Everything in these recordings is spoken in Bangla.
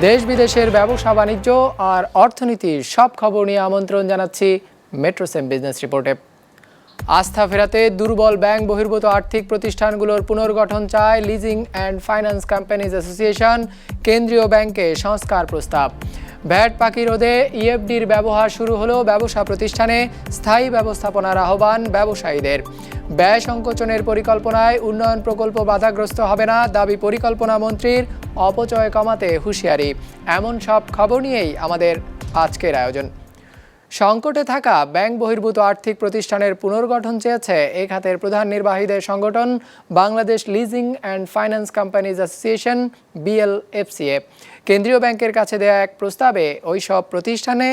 দেশ বিদেশের ব্যবসা বাণিজ্য আর অর্থনীতির সব খবর নিয়ে আমন্ত্রণ জানাচ্ছি মেট্রোসেম বিজনেস রিপোর্টে। আস্থা ফেরাতে দুর্বল ব্যাংক বহির্ভূত আর্থিক প্রতিষ্ঠানগুলোর পুনর্গঠন চায় leasing and finance companies association. কেন্দ্রীয় ব্যাংকে সংস্কার প্রস্তাব। ভ্যাট ফাঁকি রোধে ইএফডির ব্যবহার শুরু হলো ব্যবসা প্রতিষ্ঠানে। স্থায়ী ব্যবস্থাপনার আহ্বান ব্যবসায়ীদের। ব্যয় সংকোচনের পরিকল্পনায় উন্নয়ন প্রকল্প বাধাগ্রস্ত হবে না, দাবি পরিকল্পনা মন্ত্রীর। অপচয় কমাতে হুঁশিয়ারি। এমন সব খবর নিয়েই আমাদের আজকের আয়োজন। সংকটে থাকা ব্যাংক বহির্ভূত আর্থিক প্রতিষ্ঠানের পুনর্গঠন চেয়েছে এই খাতের প্রধান নির্বাহীদের সংগঠন Bangladesh leasing and finance companies association BLFCA। কেন্দ্রীয় ব্যাংকের কাছে দেয়া এক প্রস্তাবে ওই সব প্রতিষ্ঠানে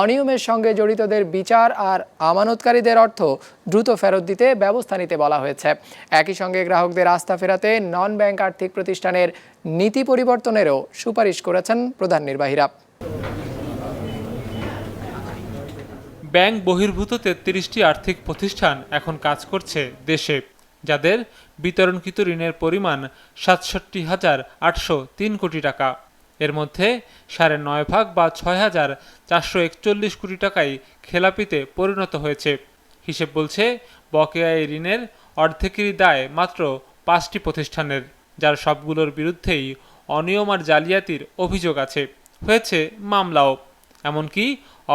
অনিয়মের সঙ্গে জড়িতদের বিচার আর আমানতকারীদের অর্থ দ্রুত ফেরত দিতে ব্যবস্থা নিতে বলা হয়েছে। একই সঙ্গে গ্রাহকদের আস্থা ফেরাতে নন ব্যাংক আর্থিক প্রতিষ্ঠানের নীতি পরিবর্তনেরও সুপারিশ করেছেন প্রধান নির্বাহীরা। ব্যাংক বহির্ভূত 33টি আর্থিক প্রতিষ্ঠান এখন কাজ করছে দেশে, যাদের বিতরণকৃত ঋণের পরিমাণ ৬৭,৮০৩ কোটি টাকা। এর মধ্যে ৯.৫ বা ৬,৪৪১ কোটি টাকাই খেলাপিতে পরিণত হয়েছে। হিসেব বলছে বকেয়া এই ঋণের অর্ধেকেরই দায় মাত্র 5টি প্রতিষ্ঠানের, যার সবগুলোর বিরুদ্ধেই অনিয়ম আর জালিয়াতির অভিযোগ আছে। হয়েছে মামলাও। এমনকি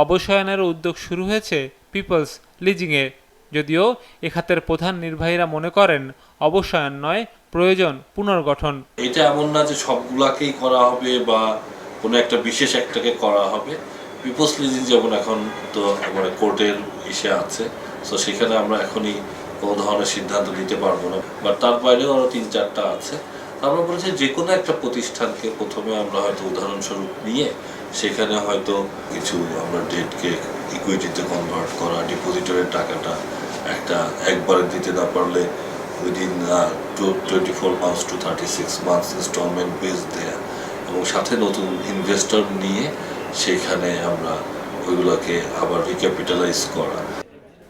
অবসায়নেরও উদ্যোগ শুরু হয়েছে পিপলস লিজিংয়ে। যদিও এ খাতের প্রধান নির্বাহীরা মনে করেন অবসায়ন নয়, প্রয়োজন পুনর্গঠন। এটা এমন না যে সবগুলাকেই করা হবে বা কোনো একটা বিশেষ একটাকে করা হবে। পিপলস লিজিং যেমন এখন তো মানে কোর্টের ইসে আছে, তো সেখানে আমরা এখনই কোনো ধরনের সিদ্ধান্ত নিতে পারবো না, বাট তার বাইরেও আরও 3-4টা আছে। আমরা বলেছি যে কোনো একটা প্রতিষ্ঠানকে প্রথমে আমরা হয়তো উদাহরণস্বরূপ নিয়ে সেখানে হয়তো কিছু আমরা ডেটকে ইকুইটিতে কনভার্ট করা, ডিপোজিটরের টাকাটা একবারে দিতে না পারলে within 24 months to 36 months instalment base দেয়া, এবং সাথে নতুন ইনভেস্টর নিয়ে সেখানে আমরা ওইগুলোকে আবার রিক্যাপিটালাইজ করা।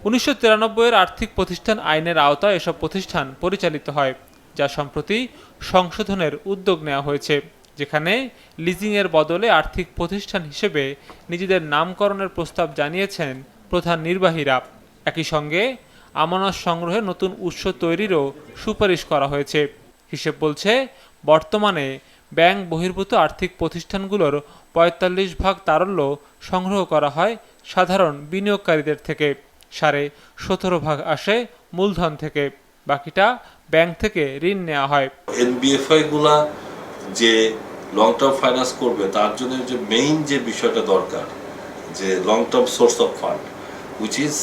1993-এর আর্থিক প্রতিষ্ঠান আইনের আওতায় এসব প্রতিষ্ঠান পরিচালিত হয়, যা সম্প্রতি সংশোধনের উদ্যোগ নেওয়া হয়েছে, যেখানে লিজিংয়ের বদলে আর্থিক প্রতিষ্ঠান হিসেবে নিজেদের নামকরণের প্রস্তাব জানিয়েছেন প্রধান নির্বাহীরা। একই সঙ্গে আমানত সংগ্রহে নতুন উৎস তৈরিরও সুপারিশ করা হয়েছে। হিসেব বলছে বর্তমানে ব্যাংক বহির্ভূত আর্থিক প্রতিষ্ঠানগুলোর 45% তারল্য সংগ্রহ করা হয় সাধারণ বিনিয়োগকারীদের থেকে, 17.5% আসে মূলধন থেকে, বাকিটা ব্যাংক থেকে ঋণ নেওয়া হয়। NBFI গুলা যে লং টার্ম ফাইন্যান্স করবে তার জন্য যে মেইন যে বিষয়টা দরকার, যে long term source of fund which is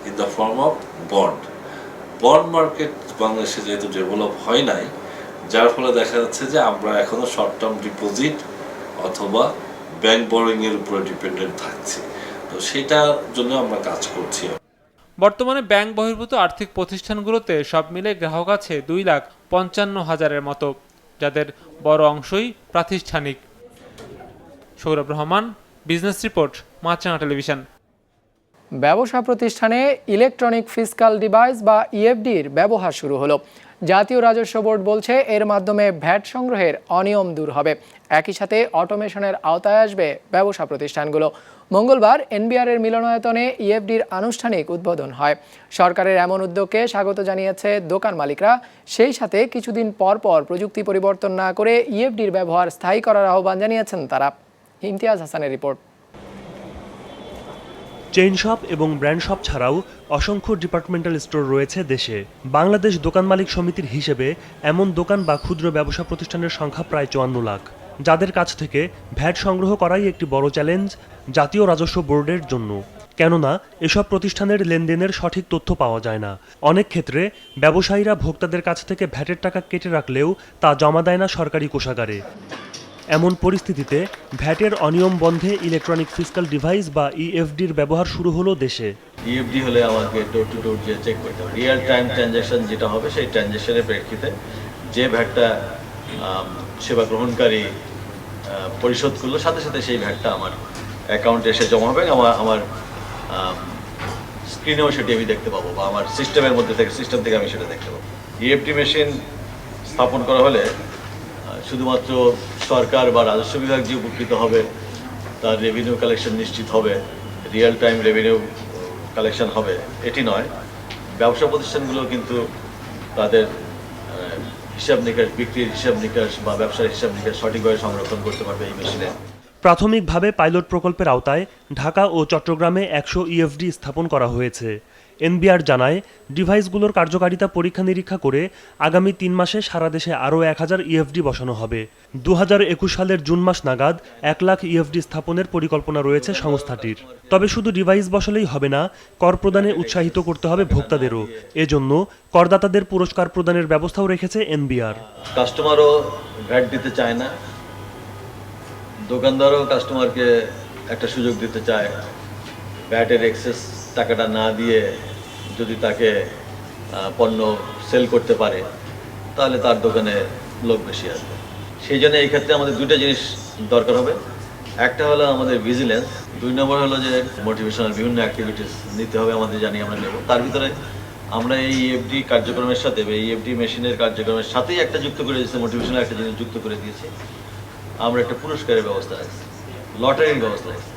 in the form of bond market বাংলাদেশে যেহেতু ডেভেলপ হয় নাই, যার ফলে দেখা যাচ্ছে যে আমরা এখনো শর্ট টার্ম ডিপোজিট অথবা ব্যাংক বোরিং এর উপরে ডিপেন্ডেন্ট থাকছি। তো সেটার জন্য আমরা কাজ করছি। বর্তমানে ব্যাংক বহির্ভূত আর্থিক প্রতিষ্ঠানগুলোতে সব মিলে গ্রাহক আছে 2,55,000-এর মতো, যাদের বড় অংশই প্রাতিষ্ঠানিক। সৌরভ রহমান, বিজনেস রিপোর্ট, মাছরাঙা টেলিভিশন। ব্যবসা প্রতিষ্ঠানে ইলেকট্রনিক ফিসকাল ডিভাইস বা ইএফডির ব্যবহার শুরু হলো। জাতীয় রাজস্ব বোর্ড বলছে এর মাধ্যমে ভ্যাট সংগ্রহের অনিয়ম দূর হবে। একই সাথে অটোমেশনের আওতায় আসবে ব্যবসা প্রতিষ্ঠানগুলো। মঙ্গলবার NBR-এর মিলনায়তনে ইএফডির আনুষ্ঠানিক উদ্বোধন হয়। সরকারের এমন উদ্যোগকে স্বাগত জানিয়েছে দোকান মালিকরা। সেই সাথে কিছুদিন পর পর প্রযুক্তি পরিবর্তন না করে ইএফডির ব্যবহার স্থায়ী করার আহ্বান জানিয়েছেন তারা। ইমতিয়াজ হাসানের রিপোর্ট। চেইন শপ এবং ব্র্যান্ড শপ ছাড়াও অসংখ্য ডিপার্টমেন্টাল স্টোর রয়েছে দেশে। বাংলাদেশ দোকান মালিক সমিতির হিসেবে এমন দোকান বা ক্ষুদ্র ব্যবসা প্রতিষ্ঠানের সংখ্যা প্রায় 54 লাখ, যাদের কাছ থেকে ভ্যাট সংগ্রহ করাই একটি বড় চ্যালেঞ্জ জাতীয় রাজস্ব বোর্ডের জন্য। কেননা এসব প্রতিষ্ঠানের লেনদেনের সঠিক তথ্য পাওয়া যায় না। অনেক ক্ষেত্রে ব্যবসায়ীরা ভোক্তাদের কাছ থেকে ভ্যাটের টাকা কেটে রাখলেও তা জমা দেয় না সরকারি কোষাগারে। এমন পরিস্থিতিতে ভ্যাটের অনিয়ম বন্ধে ইলেকট্রনিক ফিসকাল ডিভাইস বা ইএফডির ব্যবহার শুরু হলো দেশে। ইএফডি হলে আমাকে ডোর টু ডোর যে চেক করতে হবে, রিয়েল টাইম ট্রানজ্যাকশন যেটা হবে সেই ট্রানজ্যাকশনের প্রেক্ষিতে যে ভ্যাটটা সেবা গ্রহণকারী পরিশোধ করলো সাথে সাথে সেই ভ্যাটটা আমার অ্যাকাউন্টে এসে জমা হবে। আমার স্ক্রিনেও সেটি আমি দেখতে পাবো বা আমার সিস্টেমের মধ্যে থেকে সিস্টেম থেকে আমি সেটা দেখতে পাবো। ইএফডি মেশিন স্থাপন করা হলে শুধুমাত্র সরকার বা রাজস্ব বিভাগ যে উপকৃত হবে, তার রেভিনিউ কালেকশন নিশ্চিত হবে, রিয়েল টাইম রেভিনিউ কালেকশন হবে, এটি নয়। ব্যবসা প্রতিষ্ঠানগুলো কিন্তু তাদের হিসাব নিকাশ, বিক্রির হিসাব নিকাশ বা ব্যবসার হিসাব নিকাশ সঠিকভাবে সংরক্ষণ করতে পারবে এই মেশিনে। প্রাথমিকভাবে পাইলট প্রকল্পের আওতায় ঢাকা ও চট্টগ্রামে 100 ইএফডি স্থাপন করা হয়েছে। এনবিআর জানায়, ডিভাইসগুলোর কার্যকারিতা পরীক্ষা নিরীক্ষা করে আগামী 3 মাসে সারা দেশে আরও 1000 ইএফডি বসানো হবে। 2021 সালের জুন মাস নাগাদ 1 লাখ ইএফডি স্থাপনের পরিকল্পনা রয়েছে সংস্থাটির। তবে শুধু ডিভাইস বসালেই হবে না, কর প্রদানে উৎসাহিত করতে হবে ভোক্তাদেরও। এজন্য করদাতাদের পুরস্কার প্রদানের ব্যবস্থাও রেখেছে এনবিআর। কাস্টমারও ভ্যাট দিতে চায় না, দোকানদারও কাস্টমারকে একটা সুযোগ দিতে চায়। ভ্যাটের এক্সেস টাকাটা না দিয়ে যদি তাকে পণ্য সেল করতে পারে, তাহলে তার দোকানে লোক বেশি আসবে। সেই জন্য এই ক্ষেত্রে আমাদের দুটো জিনিস দরকার হবে। একটা হলো আমাদের ভিজিলেন্স, 2 নম্বর হলো যে মোটিভেশনাল বিভিন্ন অ্যাক্টিভিটিস নিতে হবে, আমাদের জানি আমরা নেব। তার ভিতরে আমরা এই ইএফডি কার্যক্রমের সাথে বা ইএফডি মেশিনের কার্যক্রমের সাথেই একটা যুক্ত করে দিয়েছি, মোটিভেশনাল একটা জিনিস যুক্ত করে দিয়েছি। আমরা একটা পুরস্কারের ব্যবস্থা রাখছি, লটারির ব্যবস্থা রাখছি,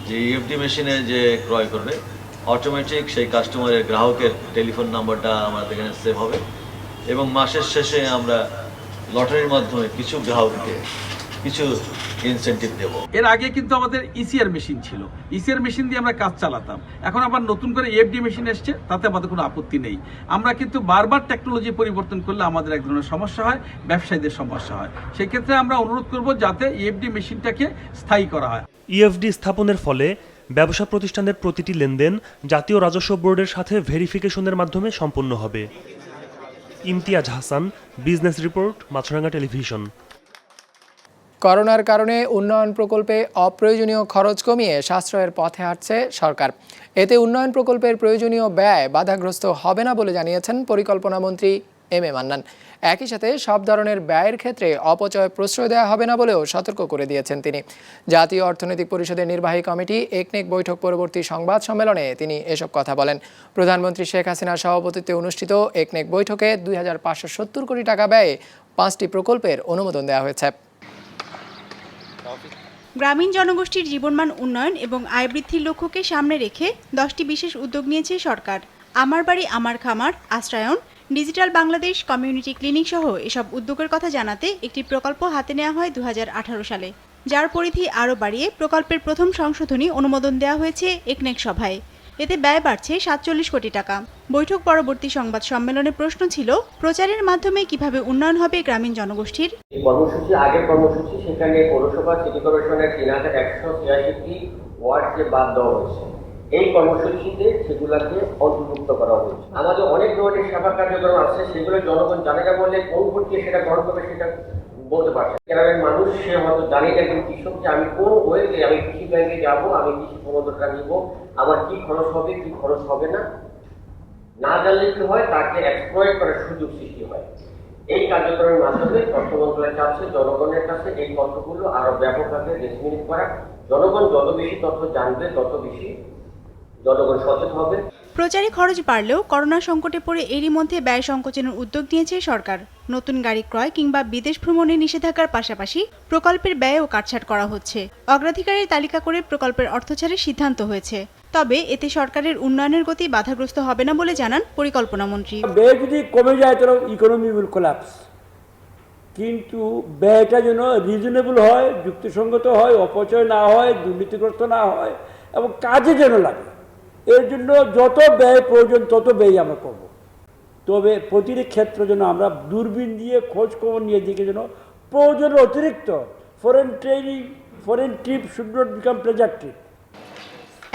যে ইএফডি মেশিনে যে ক্রয় করবে অটোমেটিক সেই কাস্টমারের গ্রাহকের টেলিফোন নাম্বারটা আমাদের এখানে সেভ হবে এবং মাসের শেষে আমরা লটারির মাধ্যমে কিছু গ্রাহককে কিছু ইনসেন্টিভ দেব। এর আগে কিন্তু আমাদের ইসিআর মেশিন ছিল, ইসিআর মেশিন দিয়ে আমরা কাজ চালাতাম। এখন আবার নতুন করে ইএফডি মেশিন এসছে, তাতে আমাদের কোনো আপত্তি নেই। আমরা কিন্তু বারবার টেকনোলজি পরিবর্তন করলে আমাদের এক ধরনের সমস্যা হয়, ব্যবসায়ীদের সমস্যা হয়। সেই ক্ষেত্রে আমরা অনুরোধ করব যাতে ইএফডি মেশিনটাকে স্থায়ী করা হয়। ইএফডি স্থাপনের ফলে ব্যবসা প্রতিষ্ঠানের প্রতিটি লেনদেন জাতীয় রাজস্ব বোর্ডের সাথে ভেরিফিকেশনের মাধ্যমে সম্পন্ন হবে। ইমতিয়াজ হাসান, বিজনেস রিপোর্ট, মাছরাঙ্গা টেলিভিশন। করোনার কারণে উন্নয়ন প্রকল্পে অপ্রয়োজনীয় খরচ কমিয়ে সাশ্রয়ের পথে হাঁটছে সরকার। এতে উন্নয়ন প্রকল্পের প্রয়োজনীয় ব্যয় বাধাগ্রস্ত হবে না বলে জানিয়েছেন পরিকল্পনা মন্ত্রী এম এ মান্নান। একই সাথে সব ধরনের ব্যয়ের ক্ষেত্রে অপচয় প্রশ্রয় দেওয়া হবে না বলেও সতর্ক করে দিয়েছেন তিনি। জাতীয় অর্থনৈতিক পরিষদের নির্বাহী কমিটি একনেক বৈঠক পরবর্তী সংবাদ সম্মেলনে তিনি এসব কথা বলেন। প্রধানমন্ত্রী শেখ হাসিনার সভাপতিত্বে অনুষ্ঠিত একনেক বৈঠকে 2570 কোটি টাকা ব্যয়ে 5টি প্রকল্পের অনুমোদন দেওয়া হয়েছে। গ্রামীণ জনগোষ্ঠীর জীবনমান উন্নয়ন এবং আয় বৃদ্ধির লক্ষ্যকে সামনে রেখে 10টি বিশেষ উদ্যোগ নিয়েছে সরকার। আমার বাড়ি আমার খামার, আশ্রয়ন, ডিজিটাল বাংলাদেশ, কমিউনিটি ক্লিনিক সহ এসব উদ্যোগের কথা জানাতে একটি প্রকল্প হাতে নেওয়া হয় 2018 সালে, যার পরিধি আরও বাড়িয়ে প্রকল্পের প্রথম সংশোধনী অনুমোদন দেওয়া হয়েছে একনেক সভায়। এতে ব্যয় বাড়ছে 47 কোটি টাকা। বৈঠক পরবর্তী সংবাদ সম্মেলনে প্রশ্ন ছিল, প্রচারের মাধ্যমে কিভাবে উন্নয়ন হবে গ্রামীণ জনগোষ্ঠীর। কর্মসূচি আগের কর্মসূচি, সেখানে পৌরসভা সিটি কর্পোরেশনের 3186টি ওয়ার্ডকে বাদ দেওয়া হয়েছে। এই কর্মসূচিতে সেগুলোকে অন্তর্ভুক্ত করা হয়েছে। আমাদের অনেক ধরনের সেবা কার্যক্রম আছে, সেগুলো জনগণ জানে না বলে কোন ভোটকে সেটা গ্রহণ করবে সেটা বলতে পারছে। গ্রামের মানুষ সে হয়তো জানে না একজন কৃষক যে আমি কোন ওয়েতে আমি কৃষি ব্যাংকে যাবো, আমি কৃষি প্রণোদনটা নিব, আমার কি খরচ হবে কি খরচ হবে না, না জানলে কি হয়, তাকে এক্সপ্লয়েট করার সুযোগ সৃষ্টি হয়। এই কার্যক্রমের মাধ্যমে তথ্য মন্ত্রণালয় চাচ্ছে জনগণের কাছে এই তথ্যগুলো আরো ব্যাপকভাবে ডিসমিনেট করা। জনগণ যত বেশি তথ্য জানবে তত বেশি জনগণ সচেতন হবে। প্রচারে খরচ বাড়লেও করোনা সংকটে পড়ে এরই মধ্যে ব্যয় সংকোচনের উদ্যোগ নিয়েছে সরকার। নতুন গাড়ি ক্রয় কিংবা বিদেশ ভ্রমণে নিষেধাজ্ঞার পাশাপাশি প্রকল্পের ব্যয়ও কাটছাট করা হচ্ছে। অগ্রাধিকারের তালিকা করে প্রকল্পের অর্থ ছাড়ের সিদ্ধান্ত হয়েছে। তবে এতে সরকারের উন্নয়নের গতি বাধাগ্রস্ত হবে না বলে জানান পরিকল্পনা মন্ত্রী। ব্যয় যদি কমে যায় তাহলে ইকোনমি উইল কোলাপস, কিন্তু ব্যয়টা যেন রিজনেবল হয়, যুক্তিসঙ্গত হয়, অপচয় না হয়, দুর্নীতিগ্রস্ত না হয় এবং কাজে যেন লাগে। এর জন্য যত ব্যয় প্রয়োজন তত ব্যয় আমরা করব। তবে প্রতিটি ক্ষেত্রে যেন আমরা দূরবীন দিয়ে খোঁজ খবর নিয়ে দিকে যেন প্রয়োজনের অতিরিক্ত foreign training, foreign trip should not become pleasure trip.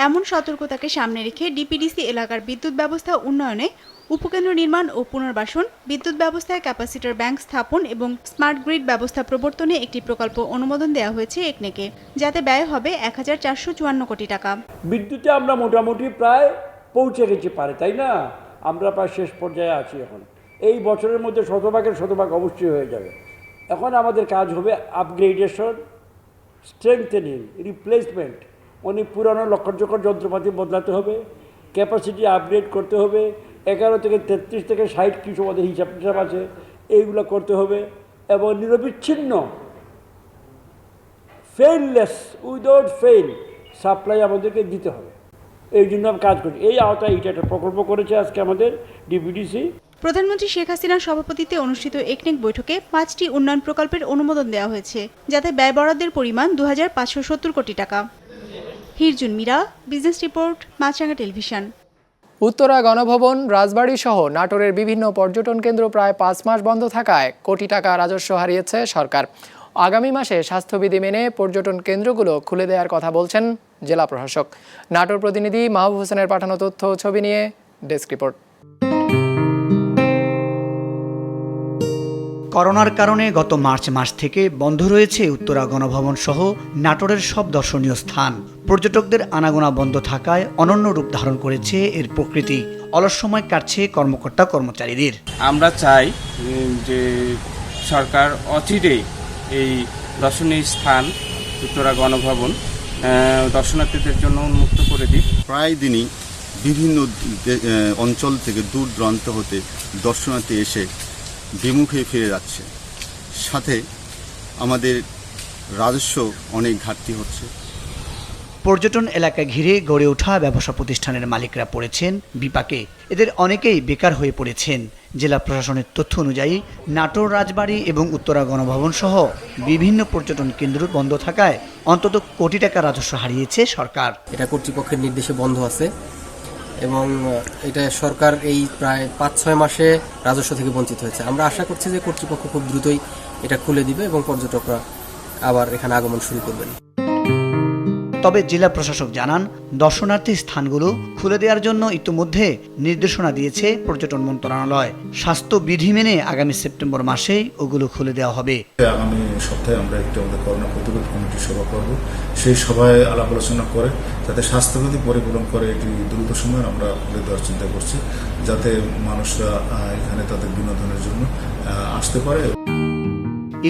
এমন সতর্কতাকে সামনে রেখে ডিপিডিসি এলাকার বিদ্যুৎ ব্যবস্থা উন্নয়নে, উপকেন্দ্র নির্মাণ ও পুনর্বাসন, বিদ্যুৎ ব্যবস্থায় ক্যাপাসিটর ব্যাংক স্থাপন এবং স্মার্ট গ্রিড ব্যবস্থা প্রবর্তনে একটি প্রকল্প অনুমোদন দেওয়া হয়েছে একনেকে, যাতে ব্যয় হবে 1454 কোটি টাকা। বিদ্যুতে আমরা মোটামুটি প্রায় পৌঁছে গেছি পারে, তাই না? আমরা প্রায় শেষ পর্যায়ে আছি। এখন এই বছরের মধ্যে শতভাগ অবশ্যই হয়ে যাবে। এখন আমাদের কাজ হবে আপগ্রেডেশন, স্ট্রেংথেনিং, রিপ্লেসমেন্ট। অনেক পুরানো লক্ষর যন্ত্রপাতি বদলাতে হবে, ক্যাপাসিটি আপগ্রেড করতে হবে, 11 থেকে 33 থেকে 60 কিছু আমাদের হিসাব আছে, এইগুলো করতে হবে এবং নিরবিচ্ছিন্ন ফেইললেস, উইদাউট ফেইল সাপ্লাই আমাদেরকে দিতে হবে। এই জন্য আমি কাজ করছি। এই আওতায় এটা একটা প্রকল্প করেছে আজকে আমাদের ডিপিডিসি। প্রধানমন্ত্রী শেখ হাসিনার সভাপতিত্বে অনুষ্ঠিত একনেক বৈঠকে 5টি উন্নয়ন প্রকল্পের অনুমোদন দেওয়া হয়েছে, যাতে ব্যয় বরাদ্দের পরিমাণ 2570 কোটি টাকা। হিরজুন মীরা, বিজনেস রিপোর্ট, মাছরাঙা টেলিভিশন। উত্তরা গণভবন, রাজবাড়ী সহ নাটোরের বিভিন্ন পর্যটন কেন্দ্র প্রায় 5 মাস বন্ধ থাকায় কোটি টাকা রাজস্ব হারিয়েছে সরকার। আগামী মাসে স্বাস্থ্যবিধি মেনে পর্যটন কেন্দ্রগুলো খুলে দেওয়ার কথা বলছেন জেলা প্রশাসক। নাটোর প্রতিনিধি মাহবুব হোসেনের পাঠানো তথ্য ও ছবি নিয়ে ডেস্ক রিপোর্ট। করোনার কারণে গত মার্চ মাস থেকে বন্ধ রয়েছে উত্তরা গণভবন সহ নাটোরের সব দর্শনীয় স্থান। পর্যটকদের আনাগোনা বন্ধ থাকায় অনন্য রূপ ধারণ করেছে এর প্রকৃতি। অলস সময় কাটছে কর্মকর্তা কর্মচারীদের। আমরা চাই যে সরকার অচিরেই এই দর্শনীয় স্থান উত্তরা গণভবন দর্শনার্থীদের জন্য উন্মুক্ত করে দিক। প্রায় দিনই বিভিন্ন অঞ্চল থেকে দূর দূরান্ত হতে দর্শনার্থী এসে বিমুখে ফিরে যাচ্ছে, সাথে আমাদের রাজস্ব অনেক ঘাটতি হচ্ছে। পর্যটন এলাকা ঘিরে গড়ে ওঠা ব্যবসা প্রতিষ্ঠানের মালিকরা পড়েছেন বিপাকে। এদের অনেকেই বেকার হয়ে পড়েছেন। জেলা প্রশাসনের তথ্য অনুযায়ী নাটোর, রাজবাড়ী এবং উত্তরা গণভবন সহ বিভিন্ন পর্যটন কেন্দ্র বন্ধ থাকায় অন্তত কোটি টাকা রাজস্ব হারিয়েছে সরকার। এটা কর্তৃপক্ষের নির্দেশে বন্ধ আছে এবং এটা সরকার এই প্রায় 5-6 মাসে রাজস্ব থেকে বঞ্চিত হয়েছে। আমরা আশা করছি যে কর্তৃপক্ষ খুব দ্রুতই এটা খুলে দিবে এবং পর্যটকরা আবার এখানে আগমন শুরু করবেন। তবে জেলা প্রশাসক জানান, দর্শনার্থী স্থানগুলো খুলে দেওয়ার জন্য ইতিমধ্যে নির্দেশনা দিয়েছে পর্যটন মন্ত্রণালয়। স্বাস্থ্যবিধি মেনে আগামী সেপ্টেম্বর মাসেই ওগুলো খুলে দেওয়া হবে। আগামী সপ্তাহে আমরা একটি আমাদের করোনা প্রতিরোধ কমিটির সভা করব। সেই সভায় আলাপ আলোচনা করে যাতে স্বাস্থ্যবিধি পরিপালন করে এটি দ্রুত সময়ে আমরা খুলে দেওয়ার চিন্তা করছি, যাতে মানুষরা এখানে তাদের বিনোদনের জন্য আসতে পারে।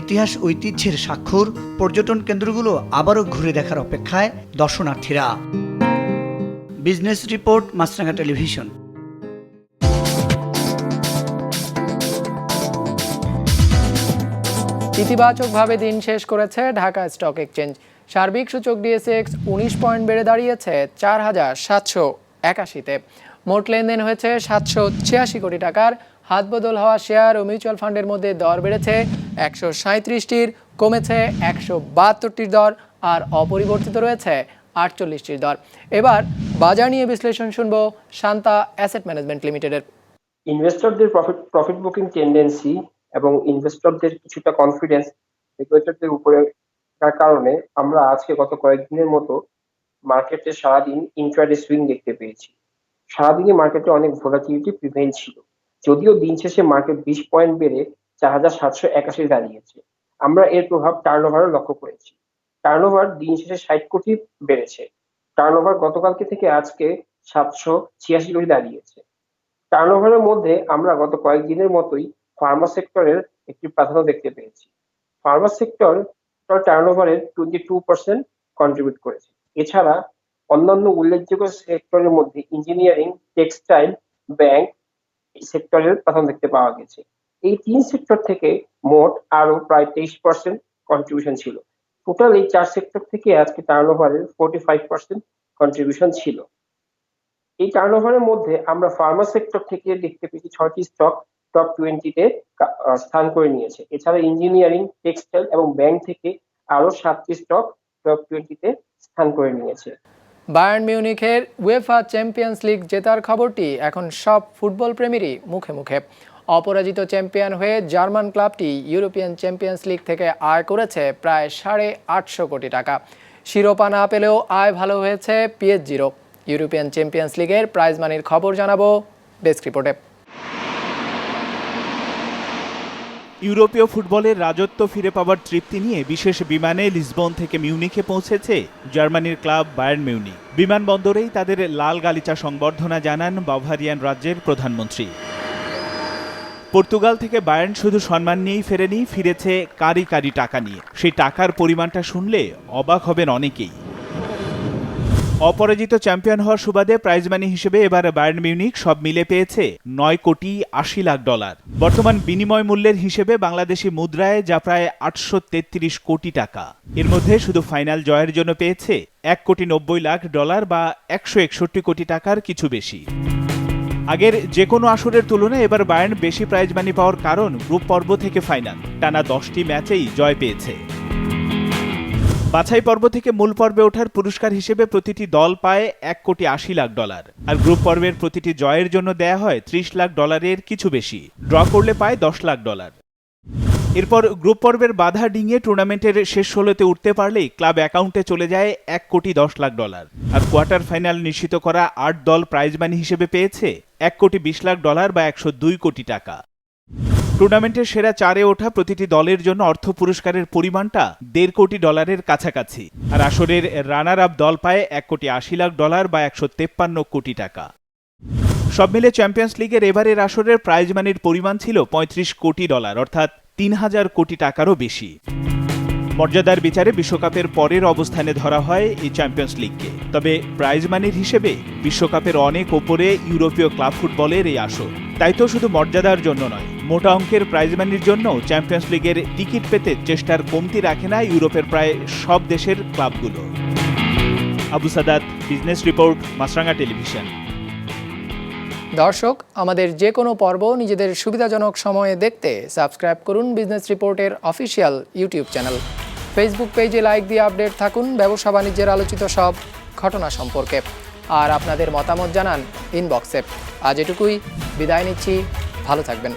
ইতিহাস ঐতিহ্যের স্বাক্ষর পর্যটন কেন্দ্রগুলো আবারও ঘুরে দেখার অপেক্ষায় দর্শনার্থীরা। বিজনেস রিপোর্ট, মাছরাঙা টেলিভিশন। ইতিবাচকভাবে দিন শেষ করেছে ঢাকা স্টক এক্সচেঞ্জ। সার্বিক সূচক ডিএসএক্স 19 পয়েন্ট বেড়ে দাঁড়িয়েছে 4781-তে। মোট লেনদেন হয়েছে 786 কোটি টাকার। হাত বদল হওয়া শেয়ার ও মিউচুয়াল ফান্ডের মধ্যে দর বেড়েছে 137টির, কমেছে 172টির দর, আর অপরিবর্তিত রয়েছে 48টির দর। এবার বাজার নিয়ে বিশ্লেষণ শুনবো শান্তা অ্যাসেট ম্যানেজমেন্ট লিমিটেডের। ইনভেস্টরদের প্রফিট বুকিং টেন্ডেন্সি এবং ইনভেস্টরদের কিছুটা কনফিডেন্স রেগুলেটরদের উপরে তার কারণে আমরা আজকে গত কয়েকদিনের মতো মার্কেটে সারাদিন ইন্ট্রাডে সুইং দেখতে পেয়েছি। সারাদিনই মার্কেটে অনেক ভোলাটিলিটি প্রিভেইল ছিল, যদিও দিন শেষে মার্কেট 20 পয়েন্ট বেড়ে 4781 দাঁড়িয়েছে। আমরা এর প্রভাব টার্নওভারও লক্ষ্য করেছি। টার্নওভার দিন শেষে 60 কোটি বেড়েছে। টার্নওভার গতকালকে থেকে আজকে 786 কোটি দাঁড়িয়েছে। টার্নওভারের মধ্যে আমরা গত কয়েকদিনের মতোই ফার্মা সেক্টরের একটি প্রাধান্য দেখতে পেয়েছি। ফার্মা সেক্টর টার্নওভারের 22% কন্ট্রিবিউট করেছে। এছাড়া অন্যান্য উল্লেখযোগ্য সেক্টরের মধ্যে ইঞ্জিনিয়ারিং, টেক্সটাইল, ব্যাংক সেক্টরের প্রাধান্য দেখতে পাওয়া গেছে। এই 3 সেক্টর থেকে মোট আরো প্রায় 23% কন্ট্রিবিউশন ছিল। টোটাল এই 4 সেক্টর থেকে আজকে টার্নওভারের 45% কন্ট্রিবিউশন ছিল। এই টার্নওভারের মধ্যে আমরা ফার্মা সেক্টর থেকে দেখতে পেয়েছি 6টি স্টক টপ 20-তে স্থান করে নিয়েছে। এছাড়া ইঞ্জিনিয়ারিং, টেক্সটাইল এবং ব্যাংক থেকে আরো 7টি স্টক টপ 20-তে স্থান করে নিয়েছে। বায়ার্ন মিউনিখের উয়েফা চ্যাম্পিয়ন্স লিগ জেতার খবরটি এখন সব ফুটবল প্রেমীরই মুখে মুখে। অপরাজিত চ্যাম্পিয়ন হয়ে জার্মান ক্লাবটি ইউরোপিয়ান চ্যাম্পিয়ন্স লিগ থেকে আয় করেছে প্রায় 850 কোটি টাকা। শিরোপা না পেলেও আয় ভালো হয়েছে পিএসজিরও। ইউরোপিয়ান চ্যাম্পিয়ন্স লিগের প্রাইজ মানির খবর জানাবো ডেস্ক রিপোর্টে। ইউরোপীয় ফুটবলের রাজত্ব ফিরে পাওয়ার তৃপ্তি নিয়ে বিশেষ বিমানে লিসবন থেকে মিউনিখে পৌঁছেছে জার্মানির ক্লাব বায়ার্ন মিউনিখ। বিমানবন্দরেই তাদের লাল গালিচা সংবর্ধনা জানান বাভারিয়ান রাজ্যের প্রধানমন্ত্রী। পর্তুগাল থেকে বায়ার্ন শুধু সম্মান নিয়েই ফেরেনি, ফিরেছে কারি কারি টাকা নিয়ে। সেই টাকার পরিমাণটা শুনলে অবাক হবেন অনেকেই। অপরাজিত চ্যাম্পিয়ন হওয়ার সুবাদে প্রাইজ মানি হিসেবে এবার বায়ার্ন মিউনিখ সব মিলে পেয়েছে $9,80,00,000। বর্তমান বিনিময় মূল্যের হিসেবে বাংলাদেশি মুদ্রায় যা প্রায় 833 কোটি টাকা। এর মধ্যে শুধু ফাইনাল জয়ের জন্য পেয়েছে $1,90,00,000 বা 161 কোটি টাকার কিছু বেশি। আগের যে কোনো আসরের তুলনায় এবার বায়ার্ন বেশি প্রাইজ মানি পাওয়ার কারণ গ্রুপ পর্ব থেকে ফাইনাল টানা 10টি ম্যাচেই জয় পেয়েছে। বাছাই পর্ব থেকে মূল পর্বে ওঠার পুরস্কার হিসেবে প্রতিটি দল পায় $1,80,00,000 আর গ্রুপ পর্বের প্রতিটি জয়ের জন্য দেয়া হয় $30,00,000 কিছু বেশি। ড্র করলে পায় $10,00,000। এরপর গ্রুপ পর্বের বাধা ডিঙিয়ে টুর্নামেন্টের শেষ 16তে উঠতে পারলেই ক্লাব অ্যাকাউন্টে চলে যায় $1,10,00,000 আর কোয়ার্টার ফাইনাল নিশ্চিত করা 8 দল প্রাইজ মানি হিসেবে পেয়েছে $1,20,00,000 বা 102 কোটি টাকা। টুর্নামেন্টের সেরা 4-এ ওঠা প্রতিটি দলের জন্য অর্থ পুরস্কারের পরিমাণটা $1.5 কোটি কাছাকাছি আর আসরের রানার আপ দল পায় $1,80,00,000 বা 153 কোটি টাকা। সব মিলে চ্যাম্পিয়ন্স লিগের এবারের আসরের প্রাইজ মানির পরিমাণ ছিল $35 কোটি অর্থাৎ 3,000 কোটি টাকারও বেশি। মর্যাদার বিচারে বিশ্বকাপের পরের অবস্থানে ধরা হয় এই চ্যাম্পিয়ন্স লিগকে। তবে প্রাইজ মানির হিসেবে বিশ্বকাপের অনেক ওপরে ইউরোপীয় ক্লাব ফুটবলের এই আসর। তাই তো শুধু মর্যাদার জন্য নয়, মোটা অঙ্কের প্রাইজ মানির জন্য চ্যাম্পিয়ন্স লিগের টিকিট পেতে চেষ্টার কমতি রাখে না ইউরোপের প্রায় সব দেশের ক্লাবগুলো। আবু সাদাত, বিজনেস রিপোর্ট, মাছরাঙা টেলিভিশন। দর্শক, আমাদের যে কোনো পর্ব নিজেদের সুবিধাজনক সময়ে দেখতে সাবস্ক্রাইব করুন বিজনেস রিপোর্টের অফিসিয়াল ইউটিউব চ্যানেল। ফেসবুক পেজে লাইক দিয়ে আপডেট থাকুন ব্যবসা বাণিজ্যের আলোচিত সব ঘটনা সম্পর্কে। আর আপনাদের মতামত জানান ইনবক্সে। আজ এটুকুই, বিদায় নিচ্ছি, ভালো থাকবেন।